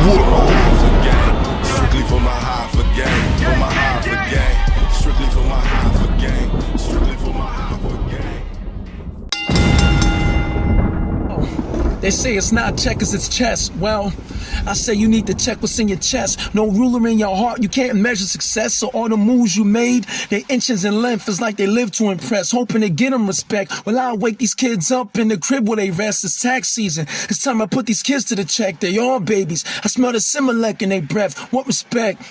for my Hoffa gang. Strictly for my Hoffa gang. For my Hoffa gang. Strictly for my Hoffa gang. Strictly for my Hoffa gang. They say it's not checkers, it's chess. Well, I say you need to check what's in your chest. No ruler in your heart, you can't measure success. So all the moves you made, they inches in length. It's like they live to impress, hoping to get them respect. Well, I wake these kids up in the crib where they rest. It's tax season. It's time I put these kids to the check. They all babies. I smell the Similac in their breath. What respect?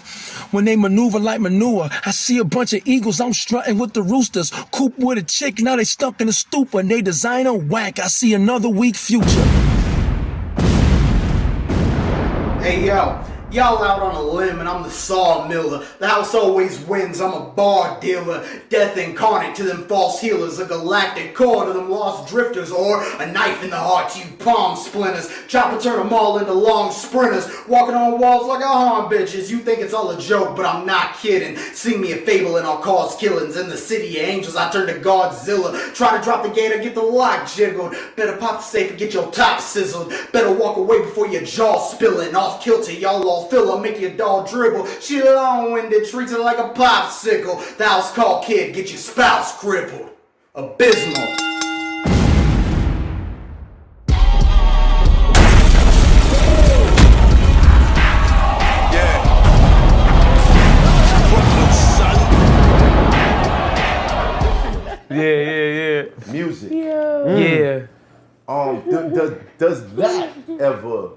When they maneuver like manure. I see a bunch of eagles, I'm strutting with the roosters. Coop with a chick, now they stuck in a stupor. And they designer whack, I see another weak future. Hey yo, y'all out on a limb and I'm the sawmiller. The house always wins, I'm a bar dealer. Death incarnate to them false healers. A galactic core to them lost drifters. Or a knife in the heart to you palm splinters. Chopper turn them all into long sprinters. Walking on walls like a harm bitches. You think it's all a joke, but I'm not kidding. Sing me a fable and I'll cause killings. In the city of angels I turn to Godzilla. Try to drop the gate or get the lock jiggled. Better pop the safe and get your top sizzled. Better walk away before your jaw spilling. Off kilter, y'all all filler, make your dog dribble. She long-winded, treats it like a popsicle. The house call kid, get your spouse crippled. Abysmal. Yeah. Music. Yeah. Does that ever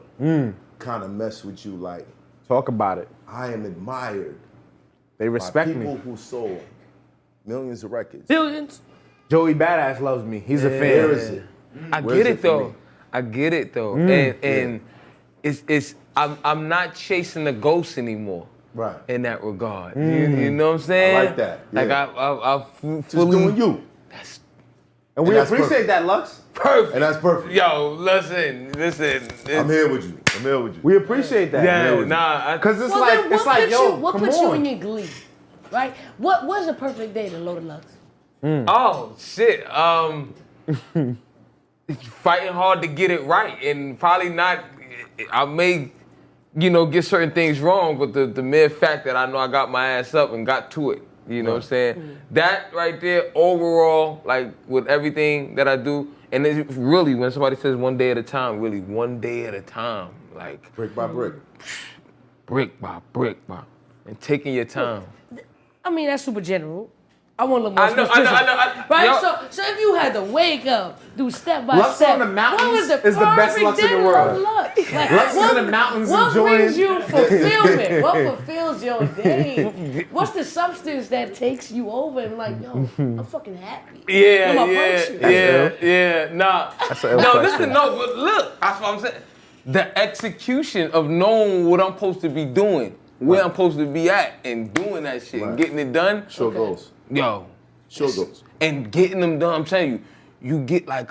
kind of mess with you? Like, Talk about it. I am admired They by respect people me. who sold millions of records. Billions. Joey Badass loves me. He's a fan. Where is it? I Where's get it it for though. me? I get it though. And it's I'm not chasing the ghost anymore. Right. In that regard. You know what I'm saying? I like that. Yeah. Like I Just doing you. And we that's appreciate perfect. that, Lux. Perfect. And that's perfect. Yo, listen. I'm here with you. We appreciate that. Yeah, nah. Because it's Well, like, then it's like, yo, what come puts you on. in your glee, right? What was a perfect day to Loaded Lux? Oh shit. Fighting hard to get it right, and probably not. I may, get certain things wrong, but the mere fact that I know I got my ass up and got to it. You know what I'm saying? That right there, overall, like with everything that I do, and it's really when somebody says one day at a time, really one day at a time, like Brick by brick. brick by brick, and taking your time. I mean, that's super general. I want to look more I know. specific. Right? Yo. So if you had to wake up, do step by Lux step, on the mountains what was the is the best perfect Lux in day the to world. Loaded Lux? Like, Lux is in the mountains what enjoying- brings you fulfillment? What fulfills your day? What's the substance that takes you over and like, yo, I'm fucking happy. I'm a person. Yeah. Nah. That's an ill No, question. listen, no, but look, that's what I'm saying. The execution of knowing what I'm supposed to be doing, where I'm supposed to be at, and doing that shit, and getting it done. Sure goes. Yo. Sure goes. And getting them done, I'm telling you, you get like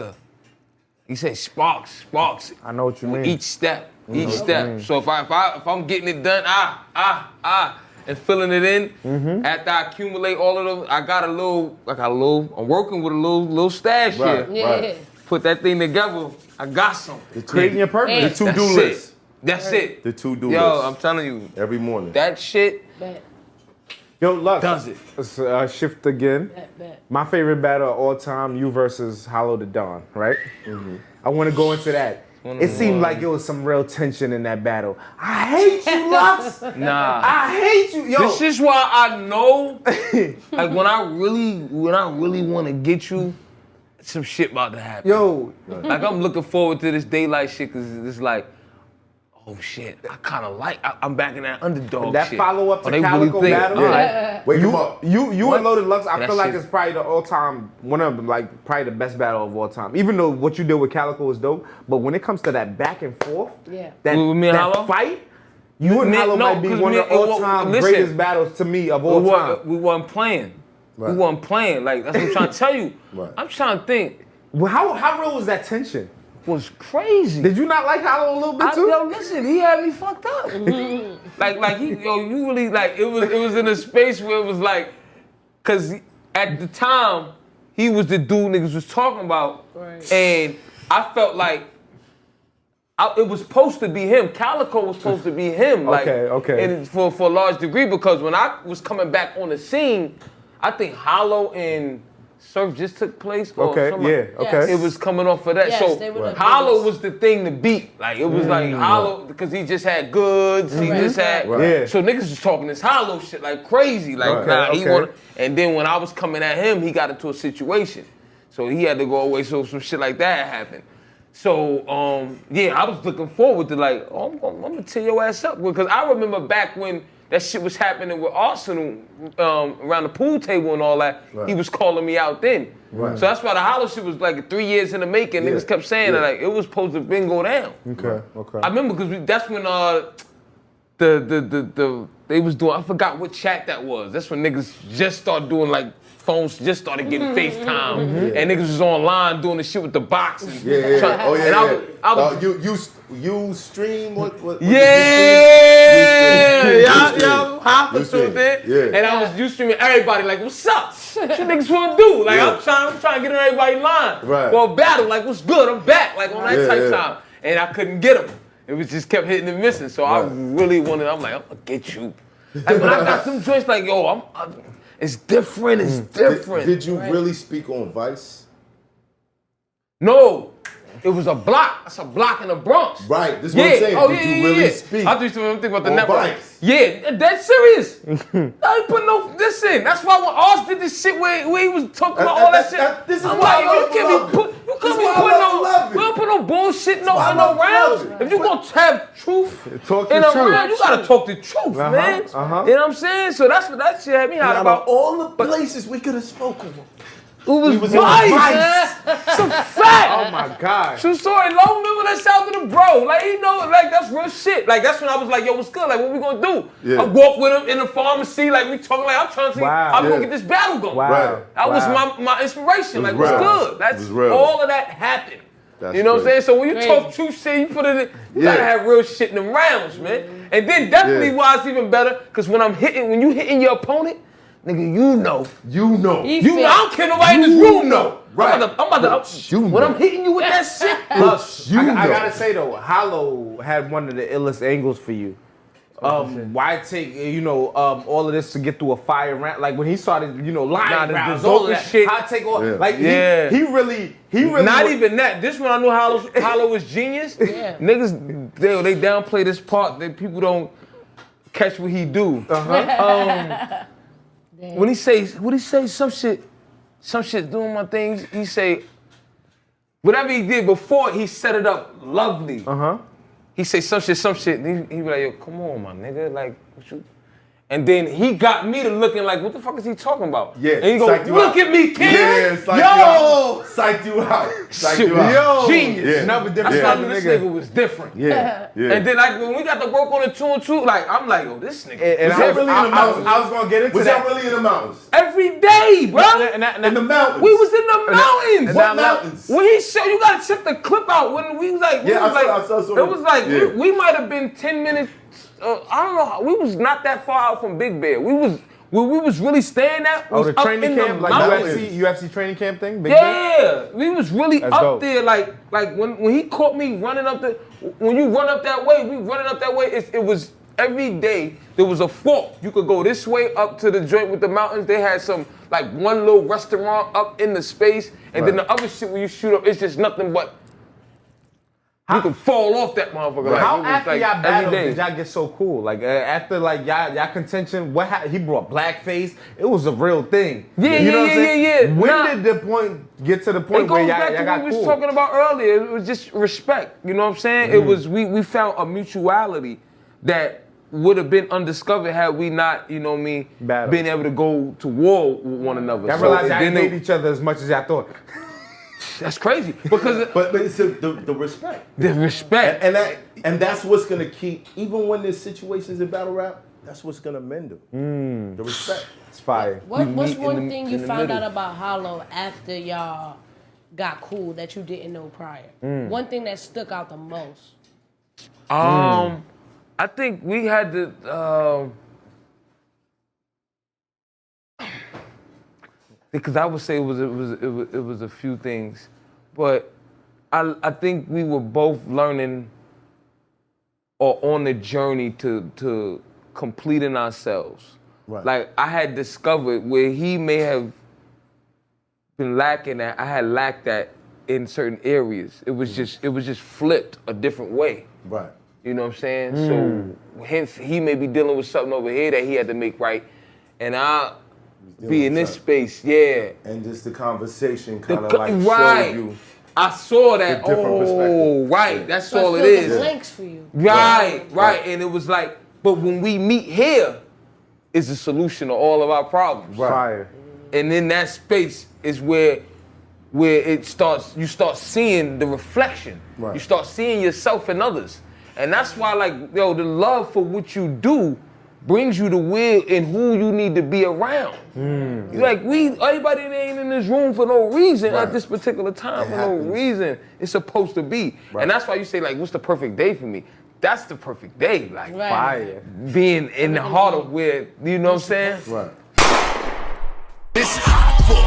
you say sparks. I know what you with mean. each step. So if I'm getting it done, and filling it in, after I accumulate all of them, I got a little, I'm working with a little stash Right. here. Yeah. Put that thing together, I got something. Creating your purpose. The to-do That's list. That's it. The to-do Yo, list. I'm telling you, Every morning. that shit Bet, Yo, Lux. does it. Let's shift again. bet. My favorite battle of all time, you versus Hollow the Dawn, right? I want to go into that. It seemed like there was some real tension in that battle. I hate you, Lux. Nah. I hate you, yo. This is why I know, like when I really want to get you, some shit about to happen. Yo, Like I'm looking forward to this daylight shit because it's like, oh shit, I kind of like, I'm back in that underdog that shit. follow-up to Oh, they Calico think- battle, yeah. Wake him up. you and Loaded Lux, I That feel like shit- it's probably the all-time, one of them, like probably the best battle of all time. Even though what you did with Calico is dope, but when it comes to that back and forth, Yeah. that, With me and that Hollow? fight, you and Me- Hollow no, might be 'cause one me- of the all-time listen. greatest battles to me of all time. We weren't playing. Right. We weren't playing. Like that's what I'm trying to tell you. Right. I'm trying to think. Well, how real was that tension? Was crazy. Did you not like Hollow a little bit too? Yo, listen, he had me fucked up. like you really like it was in a space where it was like, cause at the time he was the dude niggas was talking about, Right. and I felt like it was supposed to be him. Calico was supposed to be him. Like, Okay. And for a large degree, because when I was coming back on the scene, I think Hollow and Surf just took place. Okay, okay. It was coming off of that. Yes, So they were the Hollow biggest. was the thing to beat. Like, it was like Hollow, because he just had goods. He just had, so niggas was talking this Hollow shit like crazy. Like, and then when I was coming at him, he got into a situation. So he had to go away, so some shit like that happened. So, I was looking forward to like, I'm gonna tear your ass up. Because I remember back when that shit was happening with Arsenal around the pool table and all that, he was calling me out then. Right. So that's why the Hollow shit was like 3 years in the making. Niggas kept saying that like, it was supposed to been go down. Okay. I remember because that's when they was doing, I forgot what chat that was. That's when niggas just started doing like, phones just started getting FaceTime, and niggas was online doing the shit with the boxes. You stream what? Hoffa streamed it, and I was streaming everybody like, what's up? What you niggas wanna do? Like I'm trying to get in everybody's line for a battle. Like what's good? I'm back. Like on that type time, and I couldn't get him. It was just kept hitting and missing. So I really wanted. I'm like, I'm gonna get you. Like when I got some joints, like yo, it's different. It's different. Did you really speak on Vice? No, it was a block. That's a block in the Bronx. Right. This is what I'm saying. Did you really speak? I just think about the network. Vice? Yeah, that's serious. I ain't put no this in. That's why when Oz did this shit where he was talking about all that shit. This is I'm why like, yo, you can't be put. You can't be putting no. We don't put no bullshit no in no rounds. If you gonna have truth in a round, you gotta talk the truth, man. You know what I'm saying? So that's what that shit had me hot about. All the places we could have spoken. It was Vice. It's a fact. Oh my God. True story. Long remember that shout to the bro. Like, you know, like, that's real shit. Like, that's when I was like, yo, what's good? Like, what we gonna do? Yeah. I walk with him in the pharmacy. Like, we talking like, I'm trying to see how we gonna get this battle going. Wow. That was my inspiration. Like, what's good? That's real. all of that happened. You know what I'm saying? So when you talk true shit, you put it in, you gotta have real shit in them rounds, man. And then definitely why it's even better, because when you hitting your opponent, nigga, you know. I don't care nobody in this room know. Right. When I'm hitting you with that shit. Plus, I gotta say though, Hollow had one of the illest angles for you. Why take all of this to get through a fire round? Like when he started, line rounds, all of that shit. How take all like he really. Not even that. This one I knew Hollow was genius. Niggas, they downplay this part. People don't catch what he do. When he say some shit doing my things, he say, whatever he did before, he set it up lovely. He say some shit, and he be like, yo, come on, my nigga, like, what you? And then he got me to looking like, what the fuck is he talking about? Yeah, and he go, look at me, kid. Yeah, psyched you out. Psyched you out. Yo, genius. Yeah. Another different That's why this nigga was different. Yeah. And then like when we got to work on the 2 and 2, like I'm like, yo, this nigga. And was that really in the mountains? I was gonna get into Was that really in the mountains? Every day, bro. In the mountains. We was in the mountains. What mountains? When he showed, you gotta check the clip out. When we was like, I saw it was like we might have been 10 minutes. I don't know. We was not that far out from Big Bear. We was really staying at. The up training in camp, the like mountains. UFC training camp thing. Big Bear? We was really That's up dope. there. Like when he caught me running up when you run up that way, we running up that way. It was every day. There was a fork. You could go this way up to the joint with the mountains. They had some like one little restaurant up in the space, and then the other shit when you shoot up, it's just nothing but. You can fall off that motherfucker. Like, How after like y'all battle every day. did y'all get so cool? Like after like y'all contention, what happened? He brought blackface. It was a real thing. Yeah. When did the point get to the point where y'all got cool? It goes back to what we was talking about earlier. It was just respect. You know what I'm saying? It was we found a mutuality that would have been undiscovered had we not, you know what I mean, been able to go to war with one another. Y'all realized y'all hate each other as much as y'all thought. That's crazy because but it's the respect. The respect, and that's what's gonna keep, even when there's situations in battle rap. That's what's gonna mend them. The respect. It's fire. What's one thing you found out about Hollow after y'all got cool that you didn't know prior? One thing that stuck out the most. I think we had to. Because I would say it was a few things, but I think we were both learning are on the journey to completing ourselves. Right. Like I had discovered where he may have been lacking that, I had lacked that in certain areas. It was just flipped a different way. Right. You know what I'm saying? So hence he may be dealing with something over here that he had to make right. And I'll be in this space, yeah. And just the conversation kind of like right. showed you. I saw that. Different perspective. Right. That's So all I it filled is. the blanks for you. Right. And it was like, but when we meet here, is the solution to all of our problems. Right. And in that space is where it starts. You start seeing the reflection. Right. You start seeing yourself in others, and that's why, like, the love for what you do brings you to where and who you need to be around. Like everybody that ain't in this room for no reason at this particular time no reason. It's supposed to be, and that's why you say like, what's the perfect day for me? That's the perfect day, like Fire. being in the heart of where, you know what I'm saying? Right. It's hot for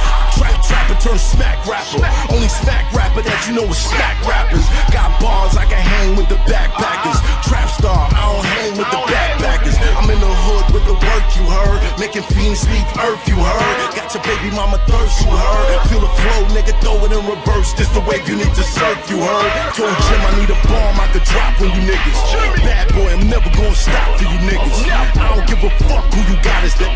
trapper turn smack rapper. Only smack rapper that you know is smack rappers. Got bars I can hang with the backpackers. Trap star, I don't hang with the backpackers. I'm in the hood with the work you heard. Making fiends leave earth you heard. Got your baby mama thirst you heard. Feel the flow, nigga, throw it in reverse. This the wave you need to surf you heard. Told Jim I need a bomb I could drop on you niggas. Bad boy, I'm never gonna stop for you niggas. I don't give a fuck who you got as the